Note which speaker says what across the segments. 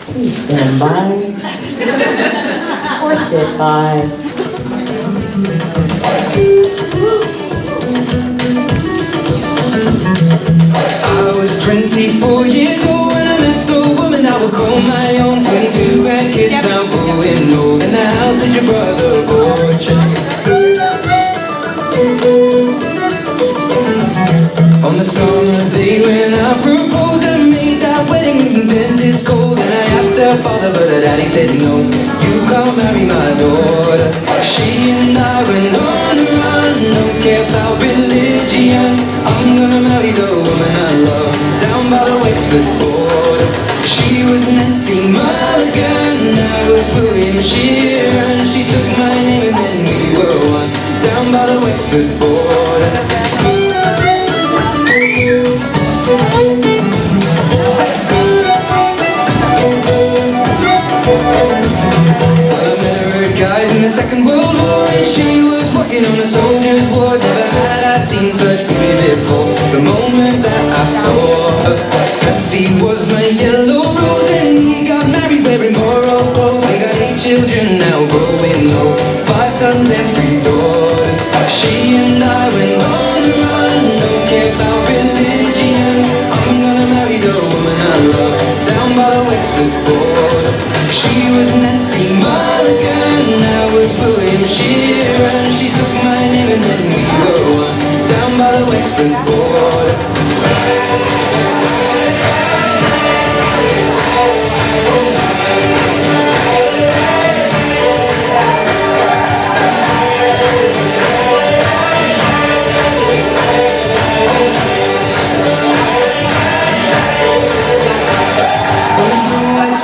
Speaker 1: Please stand by or sit by.
Speaker 2: I was 24 years old when I met the woman I would call my own. 22 grandkids now growing old in the house that your brother bought. On the summer day when I proposed, I made that wedding ring dentist cold. And I asked her father, but her daddy said no, you can't marry my daughter. She and I went on and on, don't care about religion. I'm gonna marry the woman I love, down by the Wexford border. She was Nancy Mulligan, I was William Sheeran. She took my name and then we were one, down by the Wexford border. Guys in the Second World War, and she was working on a soldier's ward. Never had I seen such beauty before. The moment that I saw her, Patsy was my yellow rose, and we got married wearing borrowed clothes. We got 8 children now growing old, 5 sons and 3 daughters. She and I went on and on, don't care about religion. I'm gonna marry the woman I love, down by the Wexford border. She was Nancy Mulligan, I was William Sheeran. She took my name and then we were one, down by the Wexford border.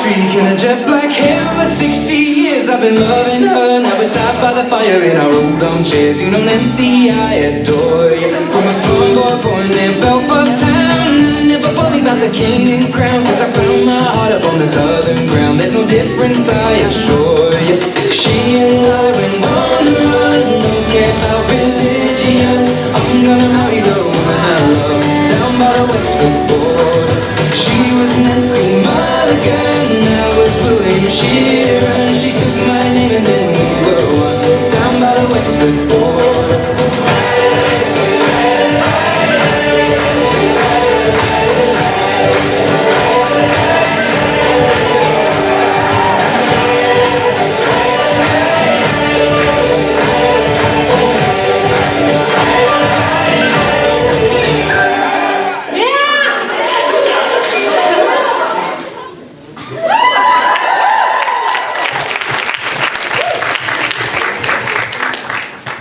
Speaker 2: Streak and a jet black hair for 60 years I've been loving her. Now we're sat by the fire in our old armchairs. You know Nancy, I adore you. From a farm boy born in Belfast town, I never worry about the king and crown, cause I found my heart up on the southern ground. There's no difference, I assure you. She and I went on and on, don't care about religion. I'm gonna marry the woman I love, down by the Wexford border. She was Nancy Mulligan, I was William Sheeran. She took my name and then we were one, down by the Wexford border.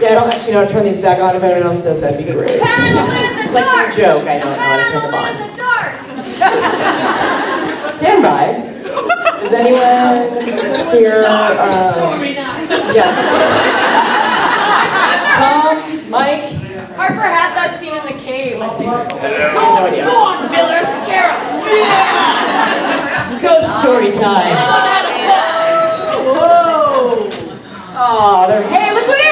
Speaker 1: Yeah, I don't actually know how to turn these back on. If anyone else does, that'd be great. Like your joke, I don't know how to turn them on. Stand by. Does anyone here, yeah. Tom, Mike?
Speaker 3: Harper had that scene in the cave, I think.
Speaker 1: No idea.
Speaker 3: Go on, Miller, scare us.
Speaker 1: Ghost story time.
Speaker 3: Whoa.
Speaker 1: Oh, they're, hey, look who it is!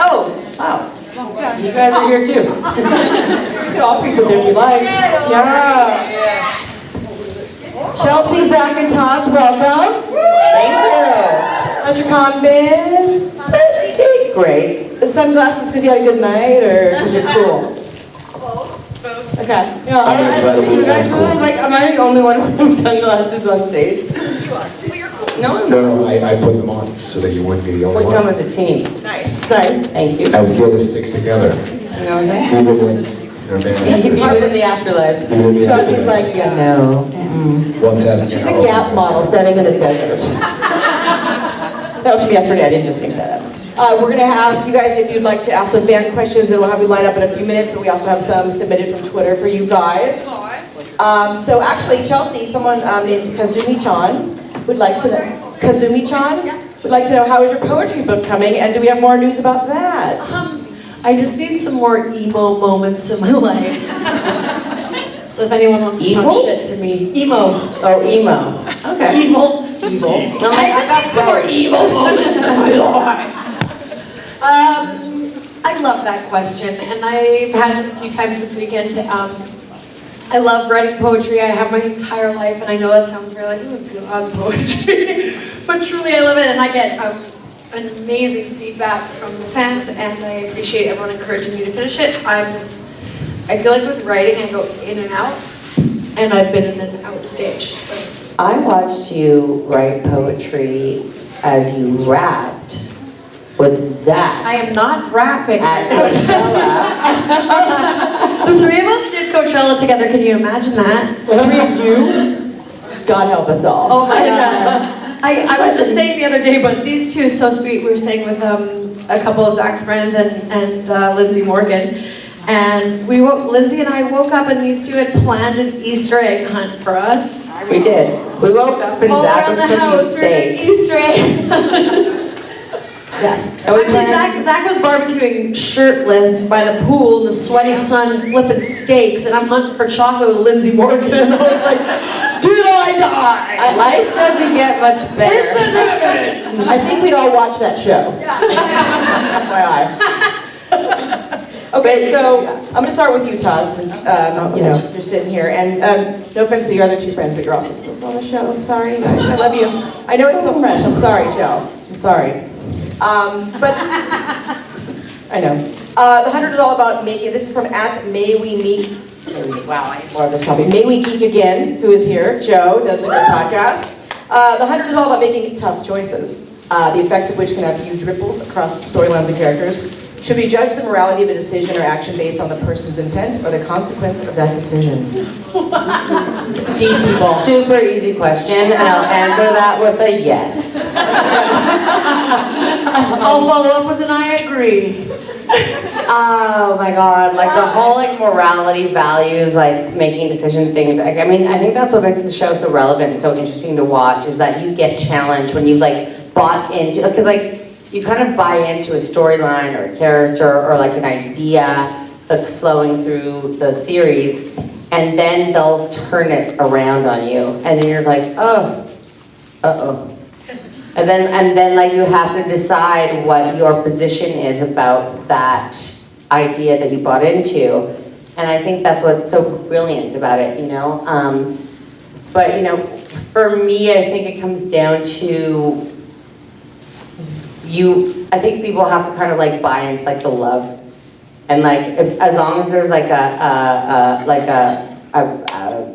Speaker 1: Oh, wow. You guys are here too. You can all be sit there if you like. Yeah. Chelsey, Zach, and Todd, welcome. Thank you. How's your con been? Pretty great. The sunglasses because you had a good night or because you're cool?
Speaker 3: Both.
Speaker 1: Okay. Yeah,
Speaker 4: I'm gonna try to
Speaker 1: you
Speaker 4: believe
Speaker 1: guys
Speaker 4: that's
Speaker 1: realize,
Speaker 4: cool.
Speaker 1: like, am I the only one with sunglasses on stage?
Speaker 3: You are. So you're cool.
Speaker 1: No, I'm not.
Speaker 4: No, I put them on so that you wouldn't be the only
Speaker 1: We come
Speaker 4: one.
Speaker 1: as a team.
Speaker 3: Nice.
Speaker 1: Nice, thank you.
Speaker 4: Azgeda sticks together.
Speaker 1: You know what I'm saying?
Speaker 4: Even when they're
Speaker 1: Even in the afterlife.
Speaker 4: Even in the
Speaker 1: Chelsey's
Speaker 4: afterlife.
Speaker 1: like, yeah, no. Mm-mm.
Speaker 4: Once Azgeda.
Speaker 1: She's a Gap model standing in the desert. That was from yesterday, I didn't just make that up. We're going to ask you guys if you'd like to ask some fan questions, and we'll have you line up in a few minutes, but we also have some submitted from Twitter for you guys. So actually, Chelsey, someone named Kazumi-chan would like to know, Kazumi-chan would like to know, how is your poetry book coming, and do we have more news about that?
Speaker 5: I just need some more emo moments in my life. So if anyone wants to talk shit to me. Emo.
Speaker 1: Oh, emo. Okay.
Speaker 5: Evil.
Speaker 1: No,
Speaker 5: I just need some more emo moments in my life. I love that question, and I've had it a few times this weekend. I love writing poetry. I have my entire life, and I know that sounds very like, oh God, poetry. But truly, I love it, and I get an amazing feedback from the fans, and I appreciate everyone encouraging me to finish it. I feel like with writing, I go in and out, and I've been in an out stage. So.
Speaker 6: I watched you write poetry as you rapped with Zach
Speaker 5: I am not rapping.
Speaker 6: at Coachella.
Speaker 5: The three of us did Coachella together. Can you imagine that?
Speaker 1: The three of you? God help us all.
Speaker 5: Oh my God. I was just saying the other day, but these two are so sweet. We were staying with a couple of Zach's friends and Lindsay Morgan. And Lindsay and I woke up and these two had planned an Easter egg hunt for us.
Speaker 6: We did. We woke up and
Speaker 5: All
Speaker 6: Zach
Speaker 5: around
Speaker 6: was
Speaker 5: the house,
Speaker 6: cooking
Speaker 5: we were doing
Speaker 6: steak.
Speaker 5: Easter egg.
Speaker 6: Yeah. And we
Speaker 5: Actually,
Speaker 6: planned-
Speaker 5: Zach was barbecuing shirtless by the pool in the sweaty sun, flipping steaks, and I'm hunting for chocolate with Lindsay Morgan. And I was like, did I die?
Speaker 6: Life doesn't get much
Speaker 5: Is
Speaker 6: better.
Speaker 5: this heaven?
Speaker 1: I think we'd all watch that show. FYI. Okay, so I'm going to start with you, Taz, since you're sitting here. And no offense to your other two friends, but you're also still on the show. I'm sorry, guys. I love you. I know it's still fresh. I'm sorry, Chelsey. I'm sorry. But I know. The 100 is all about making. This is from @MayWeMeek. Wow, I have more of this copy. May We Geek Again, who is here. Joe does the good podcast. The 100 is all about making tough choices, the effects of which can have huge ripples across storylines and characters. Should we judge the morality of a decision or action based on the person's intent or the consequence of that decision? Deep people.
Speaker 6: Super easy question, and I'll answer that with a yes.
Speaker 5: I'll follow up with an I agree.
Speaker 6: Oh my God, like the whole like morality, values, like making decision things. I mean, I think that's what makes the show so relevant and so interesting to watch is that you get challenged when you've like bought into, because like you kind of buy into a storyline or a character or like an idea that's flowing through the series, and then they'll turn it around on you, and then you're like, oh, uh-oh. And then like you have to decide what your position is about that idea that you bought into. And I think that's what's so brilliant about it, you know? But, you know, for me, I think it comes down to I think people have to kind of like buy into like the love. And like, as long as there's like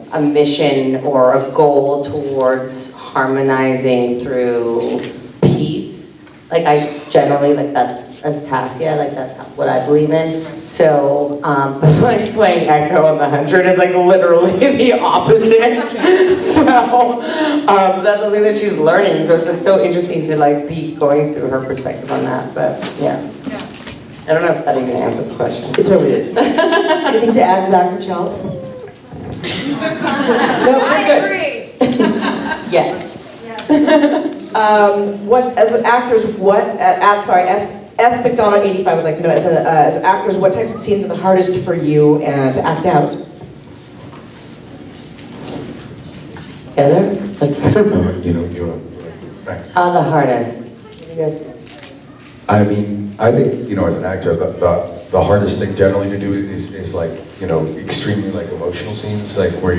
Speaker 6: a mission or a goal towards harmonizing through peace. Like I generally, like that's, as Tasya, like that's what I believe in. So, but like playing Echo on the 100 is like literally the opposite. So, that's something that she's learning. So it's just so interesting to like be going through her perspective on that, but yeah. I don't know if that even answers the question.
Speaker 1: It totally is. Anything to add, Zach or Chelsey? No,
Speaker 3: I
Speaker 1: good.
Speaker 3: agree.
Speaker 6: Yes.
Speaker 1: What as actors? S McDonald 85 would like to know as actors, what types of scenes are the hardest for you to act out?
Speaker 6: Together? That's
Speaker 4: You're right.
Speaker 6: the hardest. You guys-
Speaker 4: I mean, I think, as an actor, the hardest thing generally to do is like, extremely like emotional scenes, like where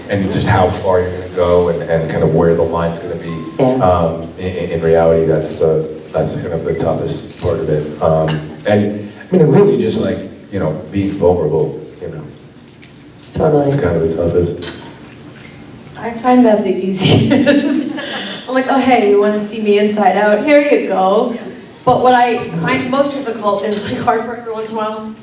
Speaker 4: and just how far you're gonna go and kind of where the line's gonna be.
Speaker 6: Yeah.
Speaker 4: In reality, that's kind of the toughest part of it. And I mean, really just like, being vulnerable,
Speaker 6: Totally.
Speaker 4: it's kind of the toughest.
Speaker 5: I find that the easiest. I'm like, oh hey, you want to see me inside out? Here you go. But what I find most difficult is like Harper every once in a while,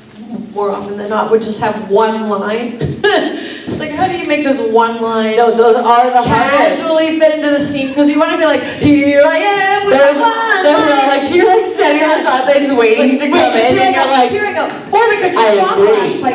Speaker 5: more often than not, would just have one line. It's like, how do you make this one line
Speaker 6: No, those are the hardest.
Speaker 5: casually fit into the scene? Because you want to be like, here I am with
Speaker 6: There's
Speaker 5: one
Speaker 6: like you're like standing on the sidelines waiting to come in, and you're like,
Speaker 5: here I go. Or we could
Speaker 6: I
Speaker 5: just
Speaker 6: agree.
Speaker 5: like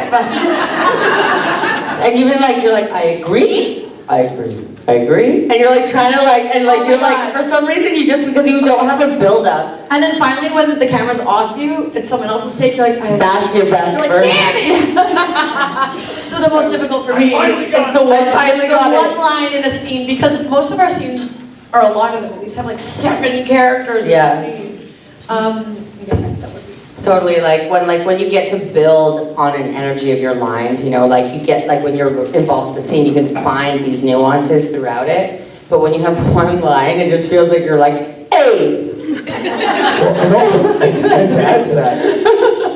Speaker 6: and you're like, I agree, I agree, I agree, and you're like trying to like, and like
Speaker 5: Oh my
Speaker 6: you're
Speaker 5: God.
Speaker 6: like for some reason because you don't have a build up.
Speaker 5: And then finally, when the camera's off you, it's someone else's take. You're like,
Speaker 6: That's your best
Speaker 5: You're like,
Speaker 6: version.
Speaker 5: damn it! So the most difficult for me is the one line in a scene, because most of our scenes, or a lot of them at least, have like 7 characters
Speaker 6: Yeah.
Speaker 5: in a scene. Yeah, that would be
Speaker 6: Totally, like when you get to build on an energy of your lines, you know, like you get, like when you're involved with the scene, you can find these nuances throughout it. But when you have one line, it just feels like you're like, hey!
Speaker 4: Well, and also, and to add to that,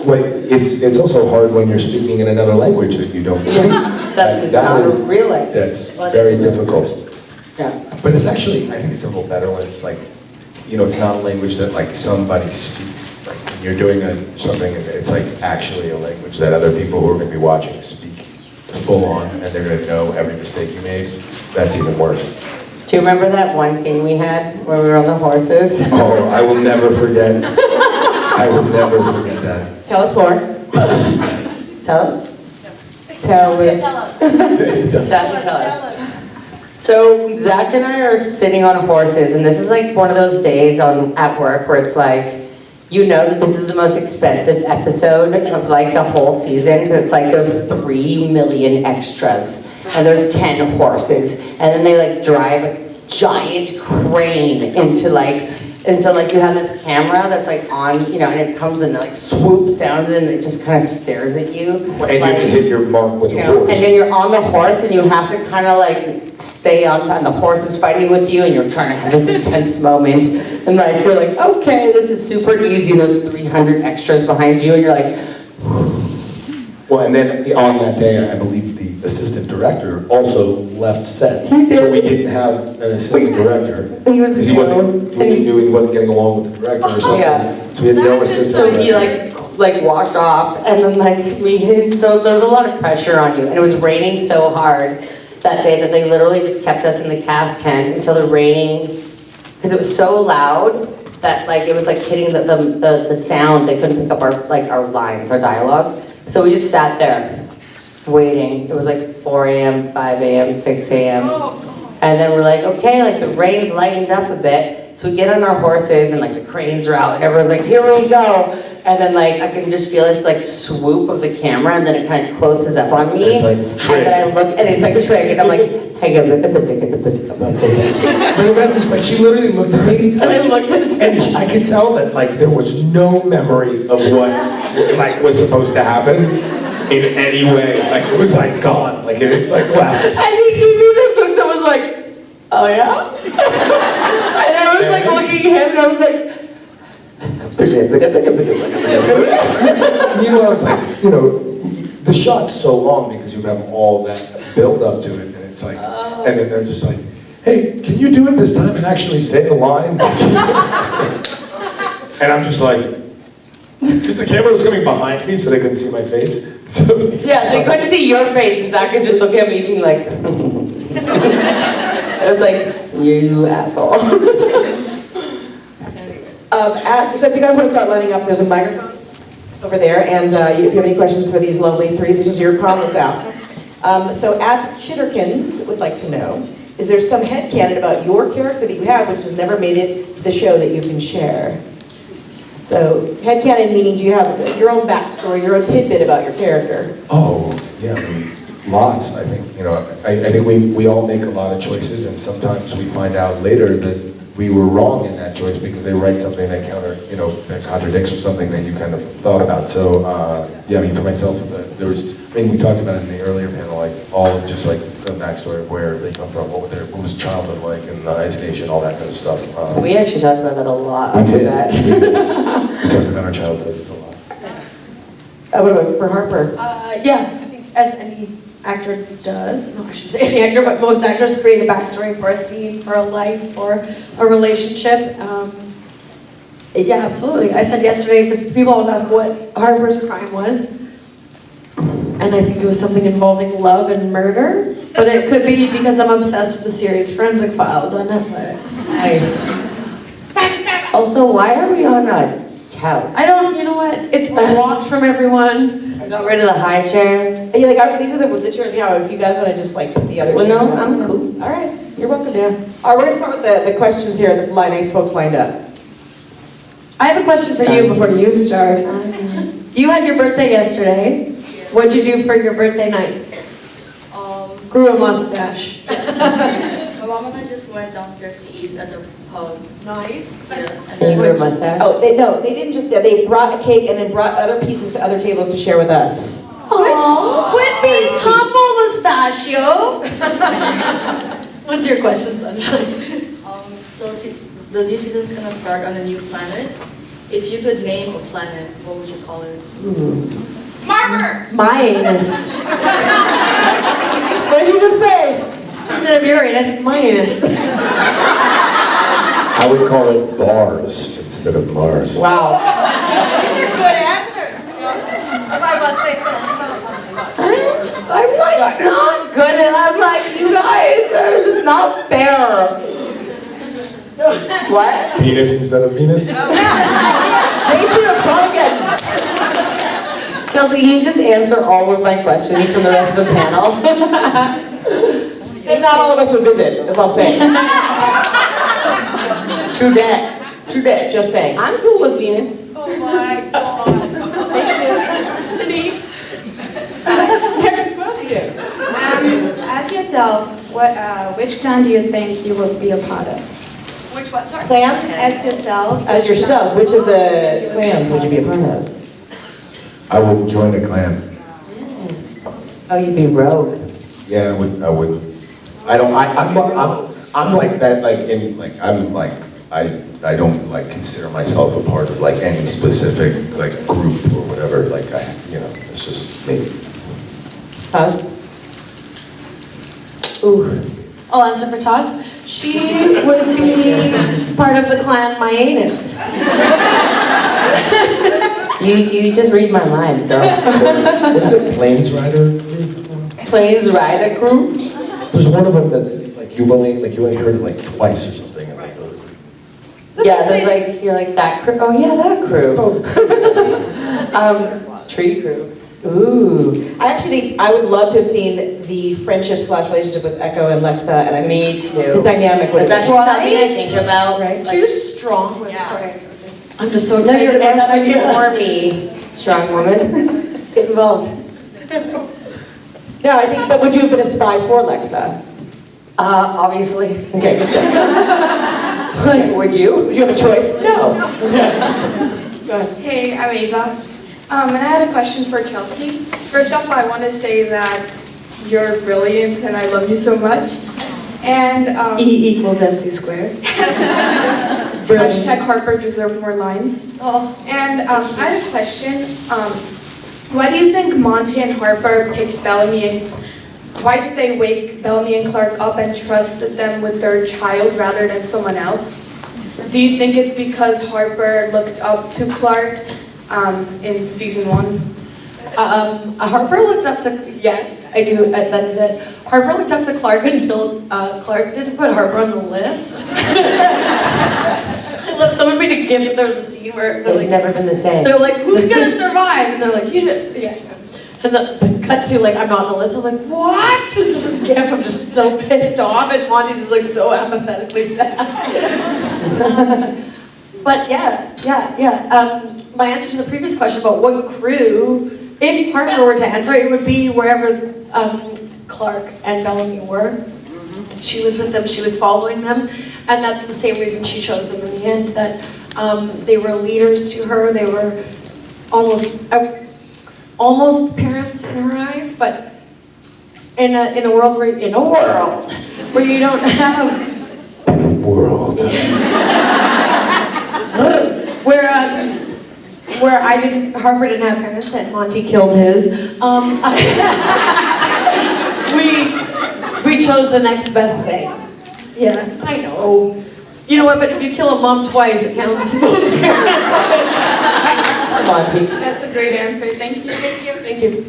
Speaker 4: it's also hard when you're speaking in another language that you don't speak.
Speaker 6: That's not a real language.
Speaker 4: That's
Speaker 6: Well,
Speaker 4: very
Speaker 6: it's-
Speaker 4: difficult.
Speaker 6: Yeah.
Speaker 4: But it's actually, I think it's a little better when it's like, you know, it's not a language that like somebody speaks. Like when you're doing something and it's like actually a language that other people who are going to be watching speak full on and they're going to know every mistake you made. That's even worse.
Speaker 6: Do you remember that one scene we had where we were on the horses?
Speaker 4: Oh, I will never forget. I will never forget that.
Speaker 1: Tell us more.
Speaker 6: Tell us.
Speaker 1: Tell us.
Speaker 3: Tell us.
Speaker 6: Tell us. So Zach and I are sitting on horses, and this is like one of those days at work where it's like, you know that this is the most expensive episode of like the whole season. It's like there's 3 million extras, and there's 10 horses, and then they like drive a giant crane into like, and so like you have this camera that's like on, you know, and it comes and it like swoops down and it just kind of stares at you.
Speaker 4: And you
Speaker 6: like,
Speaker 4: have to hit your mark with
Speaker 6: you
Speaker 4: a
Speaker 6: know,
Speaker 4: horse.
Speaker 6: and then you're on the horse and you have to kind of like stay on time. The horse is fighting with you and you're trying to have this intense moment. And like, you're like, okay, this is super easy. And there's 300 extras behind you and you're like,
Speaker 4: Well, and then on that day, I believe the assistant director also left set.
Speaker 6: He did.
Speaker 4: So we didn't have an assistant director.
Speaker 6: He was
Speaker 4: Because he knew he wasn't getting along with the director or something.
Speaker 6: Yeah.
Speaker 4: So we had no assistant
Speaker 6: so he
Speaker 4: director.
Speaker 6: like walked off and then like we hit, so there's a lot of pressure on you. And it was raining so hard that day that they literally just kept us in the cast tent until the raining, because it was so loud that like it was like hitting the sound. They couldn't pick up our lines, our dialogue. So we just sat there waiting. It was like 4 a.m., 5 a.m., 6 a.m. And then we're like, okay, like the rain's lightened up a bit. So we get on our horses and like the cranes are out and everyone's like, here we go. And then like I can just feel this like swoop of the camera and then it kind of closes up on me.
Speaker 4: It's like
Speaker 6: and
Speaker 4: Trig.
Speaker 6: then I look and it's like Trig and I'm like, hey,
Speaker 4: But imagine, like, she literally looked at me,
Speaker 6: and I look and
Speaker 4: and I could tell that, like, there was no memory of what, like, was supposed to happen in any way. Like, it was, like, gone. Like, it, like, left.
Speaker 6: And he gave me this look that was like, oh yeah? And I was like looking at him and I was like,
Speaker 4: You know, it's like, you know, the shot's so long because you have all that build up to it, and it's like, and then they're just like, hey, can you do it this time and actually say the line? And I'm just like, because the camera was coming behind me so they couldn't see my face. So,
Speaker 6: yeah, so you couldn't see your face and Zach was just looking at me being like, I was like, you asshole.
Speaker 1: So if you guys want to start lining up, there's a microphone over there, and if you have any questions for these lovely three, this is your call, let's ask them. So at Chitterkins would like to know, is there some headcanon about your character that you have which has never made it to the show that you can share? So headcanon meaning, do you have your own backstory, your own tidbit about your character?
Speaker 4: oh, yeah, I mean, lots. I think, you know, I think we all make a lot of choices, and sometimes we find out later that we were wrong in that choice because they write something that that contradicts with something that you kind of thought about. So, yeah, I mean, for myself, we talked about it in the earlier panel, like all of just like the backstory of where they come from, what was childhood like in the ice station, all that kind of stuff.
Speaker 6: We actually talked about that a lot.
Speaker 4: We
Speaker 6: on
Speaker 4: did.
Speaker 6: set.
Speaker 4: We talked about our childhood a lot.
Speaker 1: What about for Harper?
Speaker 5: Yeah, I think as any actor does, no, I shouldn't say any actor, but most actors create a backstory for a scene, for a life, for a relationship. Yeah, absolutely. I said yesterday, because people always ask what Harper's crime was, and I think it was something involving love and murder, but it could be because I'm obsessed with the series Forensic Files on Netflix.
Speaker 6: Nice. Also, why are we on a couch?
Speaker 5: I don't, you know what, it's blocked from everyone.
Speaker 6: I got rid of the high chairs.
Speaker 1: Are you like, these are the chairs now, if you guys want to just like put the other
Speaker 6: Well,
Speaker 1: chairs
Speaker 6: no,
Speaker 1: on.
Speaker 6: I'm cool.
Speaker 1: All right, you're welcome.
Speaker 6: Yeah.
Speaker 1: All right, we're going to start with the questions here, the nice folks lined up.
Speaker 5: I have a question for you before you start. You had your birthday yesterday. What'd you do for your birthday night? Grew a mustache.
Speaker 3: My mom and I just went downstairs to eat at the pub.
Speaker 5: Nice.
Speaker 3: Yeah, and
Speaker 6: And
Speaker 3: then
Speaker 6: you grew a mustache?
Speaker 1: Oh, no, they didn't just, they brought a cake and then brought other pieces to other tables to share with us.
Speaker 5: Quit being humble, Mustachio. What's your question, Sunshine?
Speaker 3: the new season is gonna start on a new planet. If you could name a planet, what would you call it?
Speaker 5: Marmer! My anus.
Speaker 1: What did you just say?
Speaker 5: Instead of your anus, it's my anus.
Speaker 4: I would call it bars instead of Mars.
Speaker 1: Wow.
Speaker 3: These are good answers. If I must say so myself.
Speaker 6: I'm like not good and I'm like, you guys, it's not fair. What?
Speaker 4: Penis instead of Venus?
Speaker 1: Thank you, again.
Speaker 6: Chelsey, can you just answer all of my questions from the rest of the panel?
Speaker 1: And not all of us would visit, that's all I'm saying.
Speaker 6: True that.
Speaker 1: True that, just saying.
Speaker 6: I'm cool with Venus.
Speaker 3: Oh my god. Thank you. Denise.
Speaker 1: Next question.
Speaker 7: Ask yourself, which clan do you think you will be a part of?
Speaker 3: Which one? Sorry.
Speaker 1: Clan?
Speaker 7: Ask yourself.
Speaker 1: As yourself, which of the clans would you be a part of?
Speaker 4: I would join a clan.
Speaker 1: Oh, you'd be rogue.
Speaker 4: Yeah, I would. I'm like that, I don't like consider myself a part of like any specific like group or whatever, it's just me.
Speaker 1: Us? Ooh.
Speaker 5: I'll answer for Toss. She would be part of the clan My Anus.
Speaker 6: You just read my mind, girl.
Speaker 4: What is it, Plains Rider?
Speaker 6: Plains Rider Crew?
Speaker 4: There's one of them that's like you've only heard it like twice or something.
Speaker 6: Yeah, there's like, you're like that crew. Oh yeah, that crew. Tree crew.
Speaker 1: Ooh. I actually think I would love to have seen the friendship/relationship with Echo and Lexa, and I mean,
Speaker 6: Me too.
Speaker 1: the dynamic would
Speaker 6: It's
Speaker 1: have
Speaker 6: actually
Speaker 1: been.
Speaker 6: something I think about.
Speaker 1: Right?
Speaker 5: Two strong women.
Speaker 3: Yeah.
Speaker 5: Sorry. I'm just so
Speaker 6: No,
Speaker 5: excited
Speaker 6: you're
Speaker 5: about that
Speaker 6: answering
Speaker 5: idea.
Speaker 6: for me, strong woman. Get involved.
Speaker 1: No, I think, but would you have been a spy for Lexa?
Speaker 6: Obviously.
Speaker 1: Okay, just checking.
Speaker 6: Would you?
Speaker 1: Would you have a choice? No.
Speaker 8: Hey, I'm Ava. And I had a question for Chelsey. First off, I want to say that you're brilliant and I love you so much. And
Speaker 5: E equals MC squared.
Speaker 8: hashtag Harper deserve more lines.
Speaker 5: Oh.
Speaker 8: And I had a question. Why do you think Monty and Harper picked Bellamy and why did they wake Bellamy and Clark up and trusted them with their child rather than someone else? Do you think it's because Harper looked up to Clark in season 1?
Speaker 5: Harper looked up to, yes, I do, that is it. Harper looked up to Clark until Clark didn't put Harper on the list. Someone made a gift, there was a scene where they're
Speaker 6: They've
Speaker 5: like,
Speaker 6: never been the same.
Speaker 5: they're like, who's gonna survive? And they're like, yeah. And the cut to like, I'm not on the list. I'm like, what? This is gift. I'm just so pissed off, and Monty's just like so apathetically sad. But yeah. My answer to the previous question about what crew, if Harper were to answer, it would be wherever Clark and Bellamy were. She was with them, she was following them, and that's the same reason she chose them in the end, that they were leaders to her, they were almost parents in her eyes, but in a world where you don't have where Harper didn't have parents and Monty killed his. We chose the next best thing. Yeah, I know. You know what? But if you kill a mom twice, it counts as both parents.
Speaker 1: Monty.
Speaker 8: That's a great answer. Thank you.
Speaker 1: Thank you.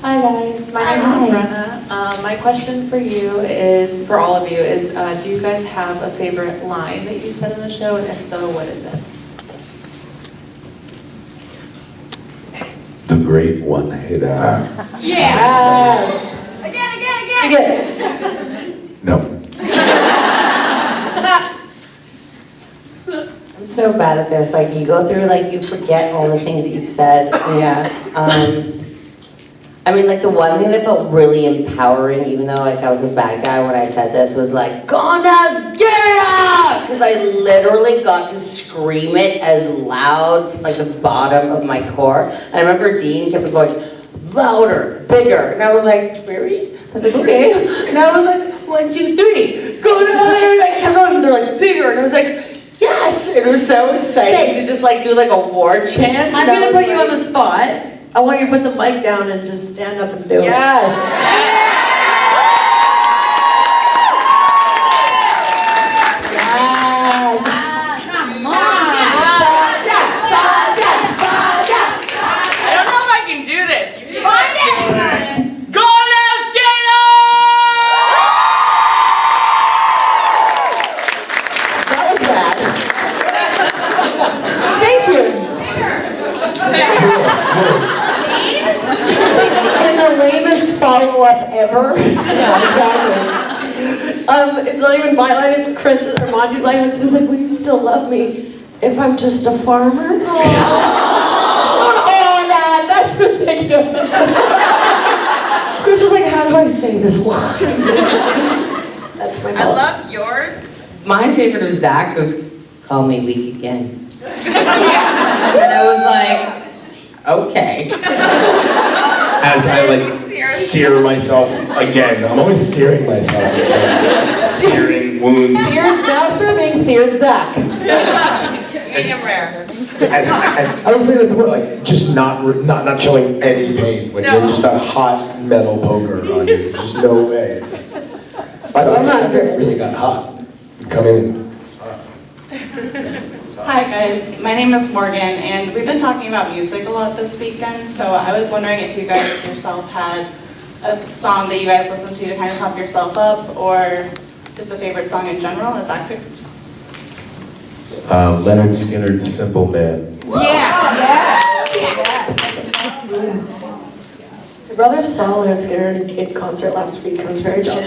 Speaker 9: Hi guys, my name is Brenna. My question for you is, for all of you, is do you guys have a favorite line that you said in the show, and if so, what is it?
Speaker 4: The great one hitter.
Speaker 1: Yes. Again.
Speaker 4: No.
Speaker 6: I'm so bad at this. Like, you go through, like, you forget all the things that you've said. Yeah. I mean, like the one thing that felt really empowering, even though like I was the bad guy when I said this, was like, ConAgeddon2! Because I literally got to scream it as loud, like the bottom of my core. And I remember Dean kept going, louder, bigger. And I was like, really? I was like, okay. And I was like, 1, 2, 3, ConAgeddon2! And I kept on, and they're like, bigger. And I was like, yes! It was so exciting to just like do like a war chant.
Speaker 5: I'm gonna put you on the spot. I want you to put the mic down and just stand up and do it.
Speaker 1: Yes.
Speaker 9: I don't know if I can do this.
Speaker 1: That was bad. Thank you. And the lamest follow-up ever. Yeah, exactly. It's not even my line, it's Chris's or Monty's line. He was like, will you still love me if I'm just a farmer? Don't that, that's ridiculous. Chris is like, how do I say this line? That's my
Speaker 9: I
Speaker 1: fault.
Speaker 9: love yours.
Speaker 6: My favorite of Zach's was "Call Me Weak Again," and I was like, okay.
Speaker 10: As I like sear myself again. I'm always searing myself. Searing wounds.
Speaker 1: Now start being seared Zach.
Speaker 9: Medium rare.
Speaker 10: I was thinking before, like just not showing any pain when you're just a hot metal poker on you. There's just no way. It's just. By the way, I really got hot. Come in.
Speaker 11: Hi guys, my name is Morgan, and we've been talking about music a lot this weekend, so I was wondering if you guys yourself had a song that you guys listen to kind of pop yourself up, or just a favorite song in general. Is that quick?
Speaker 10: Leonard Skinner's Simple Man.
Speaker 1: My brother saw Leonard Skinner in concert last week. I was very jealous.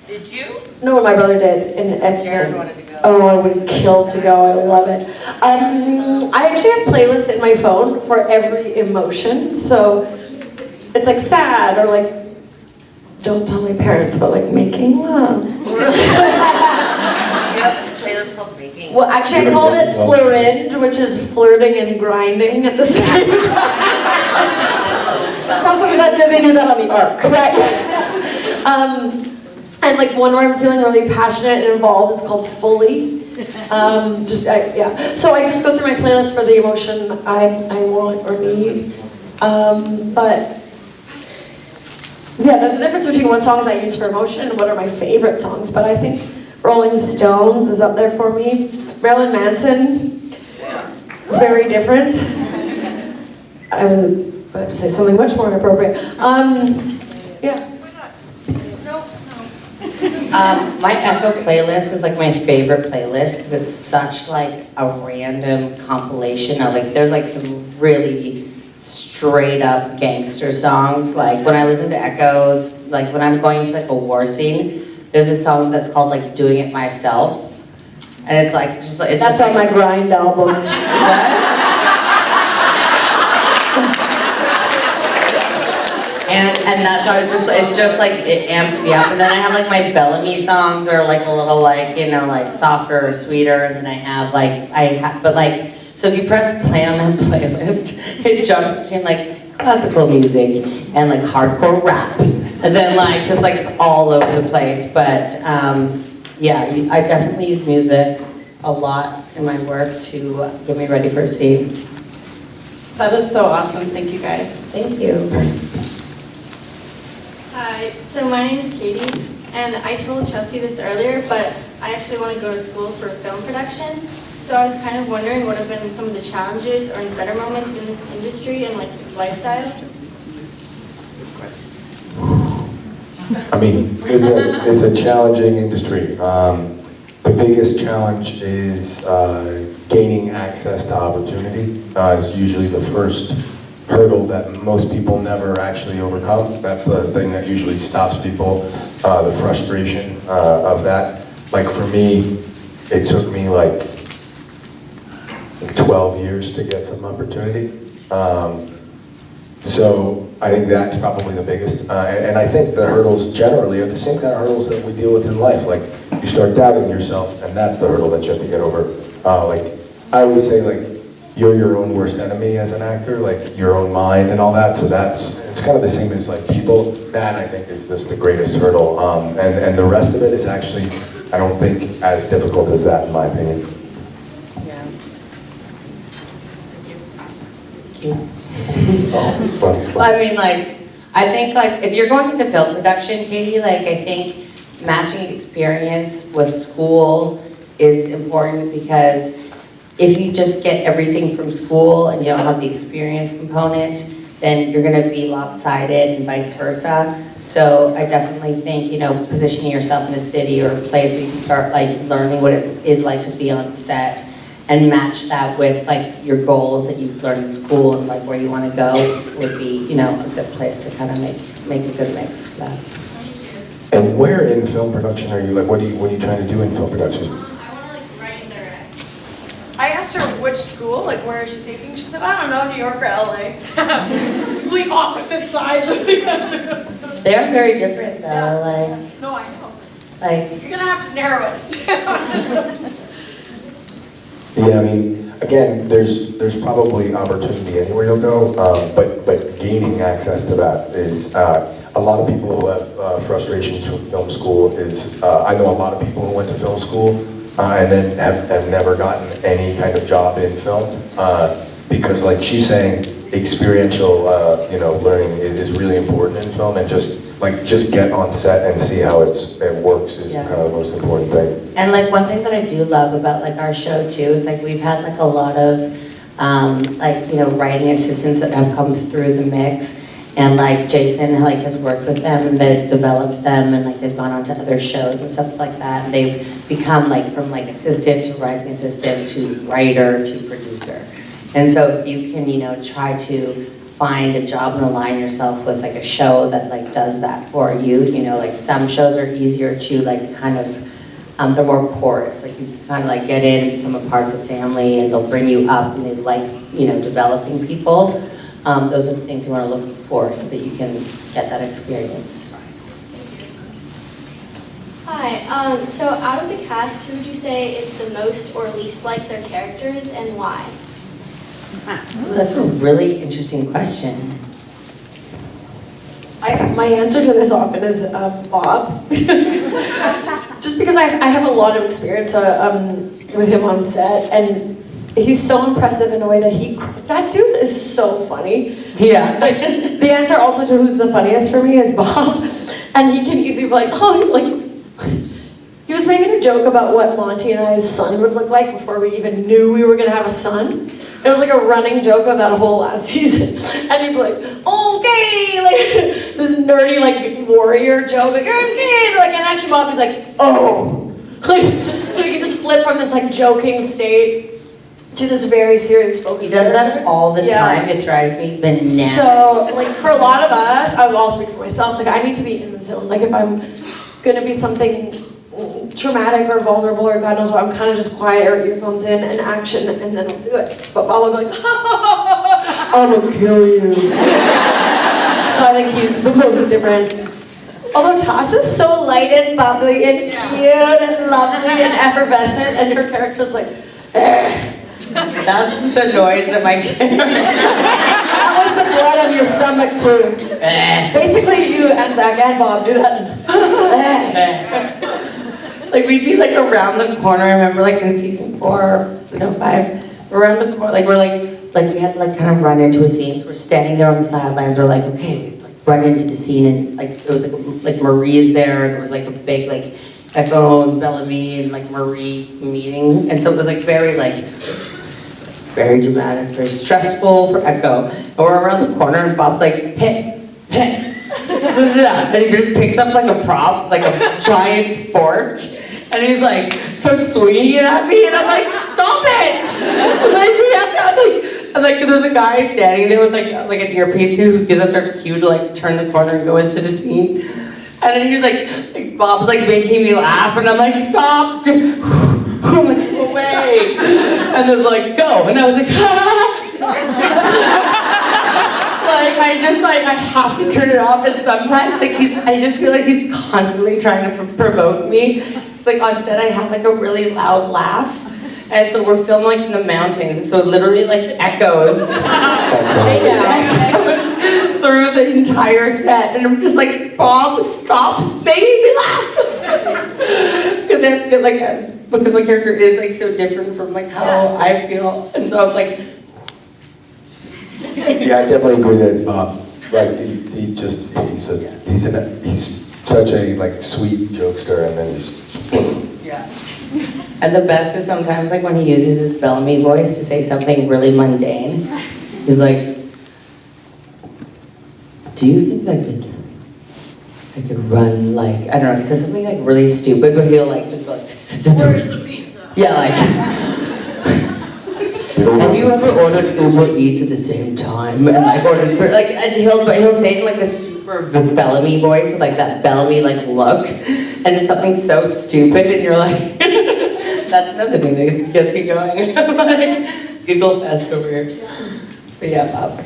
Speaker 9: Did you?
Speaker 1: No, my brother did in
Speaker 9: Jared
Speaker 1: Edmonton.
Speaker 9: wanted to go.
Speaker 1: Oh, I would kill to go. I love it. I actually have playlists in my phone for every emotion. So it's like sad or like don't tell my parents, but like making love.
Speaker 6: You have a playlist called Making.
Speaker 1: Well, actually, I called it Florind, which is flirting and grinding at the same time. Sounds like that they do that on the Ark, right? And like one where I'm feeling really passionate and involved is called Fully. Yeah. So I just go through my playlist for the emotion I want or need. But yeah, there's a difference between what songs I use for emotion and what are my favorite songs. But I think Rolling Stones is up there for me. Marilyn Manson, very different. I was about to say something much more inappropriate. Yeah.
Speaker 6: My Echo playlist is like my favorite playlist because it's such like a random compilation of like, there's like some really straight up gangster songs. Like when I listen to Echoes, like when I'm going to like a war scene, there's a song that's called like Doing It Myself. And it's like, just like, it's
Speaker 1: That's
Speaker 6: just
Speaker 1: on
Speaker 6: like,
Speaker 1: my grind album.
Speaker 6: And that's how it's just like, it amps me up. And then I have like my Bellamy songs are like a little like, you know, like softer or sweeter. And then I have like, but like, so if you press play on that playlist, it jumps between like classical music and like hardcore rap. And then like, just like it's all over the place. But yeah, I definitely use music a lot in my work to get me ready for a scene.
Speaker 11: That is so awesome. Thank you guys.
Speaker 6: Thank you.
Speaker 12: Hi, so my name is Katie, and I told Chelsey this earlier, but I actually want to go to school for film production. So I was kind of wondering what have been some of the challenges or better moments in this industry and like this lifestyle.
Speaker 10: I mean, it's a challenging industry. The biggest challenge is gaining access to opportunity. Is usually the first hurdle that most people never actually overcome. That's the thing that usually stops people, the frustration of that. Like for me, it took me like 12 years to get some opportunity. So I think that's probably the biggest. And I think the hurdles generally are the same kind of hurdles that we deal with in life. Like you start doubting yourself, and that's the hurdle that you have to get over. Like I always say, like you're your own worst enemy as an actor, like your own mind and all that. So it's kind of the same as like people. That I think is just the greatest hurdle. And the rest of it is actually, I don't think as difficult as that in my opinion.
Speaker 6: Yeah.
Speaker 10: Well,
Speaker 6: I mean, like, I think, like, if you're going into film production, Katie, like, I think matching experience with school is important because if you just get everything from school and you don't have the experience component, then you're gonna be lopsided and vice versa. So I definitely think, you know, positioning yourself in a city or a place where you can start, like, learning what it is like to be on set and match that with like your goals that you've learned in school and like where you want to go would be, you know, a good place to kind of make a good mix for that.
Speaker 10: and where in film production are you? Like, what are you trying to do in film production?
Speaker 12: I want to like write and direct.
Speaker 5: I asked her which school, like where is she thinking? She said, I don't know, New York or LA. Complete opposite sides of the
Speaker 6: They're very different though,
Speaker 5: Yeah.
Speaker 6: like,
Speaker 5: No, I know.
Speaker 6: like,
Speaker 5: You're gonna have to narrow it.
Speaker 10: Yeah, I mean, again, there's probably opportunity anywhere you'll go, but gaining access to that is, a lot of people who have frustrations from film school is, I know a lot of people who went to film school and then have never gotten any kind of job in film, because like she's saying, experiential, you know, learning is really important in film, and just get on set and see how it works is
Speaker 6: Yeah.
Speaker 10: kind of the most important thing.
Speaker 6: and like one thing that I do love about like our show too is like we've had like a lot of like, you know, writing assistants that have come through the mix, and like Jason like has worked with them and they've developed them, and like they've gone on to other shows and stuff like that, and they've become like from like assistant to writing assistant to writer to producer. And so if you can, you know, try to find a job and align yourself with like a show that like does that for you, you know, like some shows are easier to like kind of, they're more porous, like you can kind of like get in and become a part of the family, and they'll bring you up, and they like, you know, developing people. Those are the things you want to look for so that you can get that experience.
Speaker 12: Hi, so out of the cast, who would you say is the most or least like their characters and why?
Speaker 6: Ooh, that's a really interesting question.
Speaker 5: My answer to this often is Bob. Just because I have a lot of experience with him on set, and he's so impressive in a way that dude is so funny.
Speaker 6: Yeah.
Speaker 5: Like, the answer also to who's the funniest for me is Bob, and he can easily be like, oh, like, he was making a joke about what Monty and I's son would look like before we even knew we were gonna have a son. It was like a running joke of that whole last season. And he'd be like, okay, like this nerdy like warrior joke, like, okay, like, and actually Bobby's like, oh. Like, so you can just flip from this like joking state to this very serious focus.
Speaker 6: He does that all the time. It drives me bananas.
Speaker 5: So, like, for a lot of us, I will also speak for myself, like, I need to be in the zone. Like, if I'm gonna be something traumatic or vulnerable or God knows what, I'm kind of just quiet or earphones in and action, and then I'll do it. But Bob will be like, I'm gonna kill you. So I think he's the most different. Although Tasya's so light and bubbly and cute and lovely and effervescent, and her character's like, eh.
Speaker 6: That's the noise that my character.
Speaker 5: That was the blood on your stomach too. Basically, you and Zach and Bob do that.
Speaker 6: Like we'd be like around the corner. I remember like in season 4, 5, around the corner. Like we're like we had to like kind of run into a scene. So we're standing there on the sidelines. We're like, okay, like run into the scene, and like it was like Marie's there, and it was like a big like Echo and Bellamy and like Marie meeting, and so it was like very dramatic, very stressful for Echo. And we're around the corner, and Bob's like, hey, hey. And he just picks up like a prop, like a giant fork, and he's like, starts swinging it at me, and I'm like, stop it! Like, we have to, and like, there's a guy standing there with like an earpiece who gives us our cue to like turn the corner and go into the scene. And then he's like Bob's like making me laugh, and I'm like, stop! I'm like, go away! And then like, go! And I was like, ah! Like, I I have to turn it off. And sometimes, like, I just feel like he's constantly trying to provoke me. It's like on set, I have like a really loud laugh. And so we're filming like in the mountains. And so it literally like echoes. Echoes through the entire set. And I'm just like, Bob, stop making me laugh. Because my character is like so different from like how I feel. And so I'm like,
Speaker 10: Yeah, I definitely agree that like he's such a like sweet jokester, and then he's
Speaker 6: yeah. And the best is sometimes like when he uses his Bellamy voice to say something really mundane. He's like, do you think I could run like, I don't know, he says something like really stupid, but he'll like just go like,
Speaker 3: Where's the pizza?
Speaker 6: yeah, like, have you ever ordered Uber Eats at the same time? And like ordered, and he'll say it in like a super Bellamy voice with like that Bellamy like look, and it's something so stupid, and you're like, that's another thing that gets me going. Like, giggle fest over here. But yeah, Bob.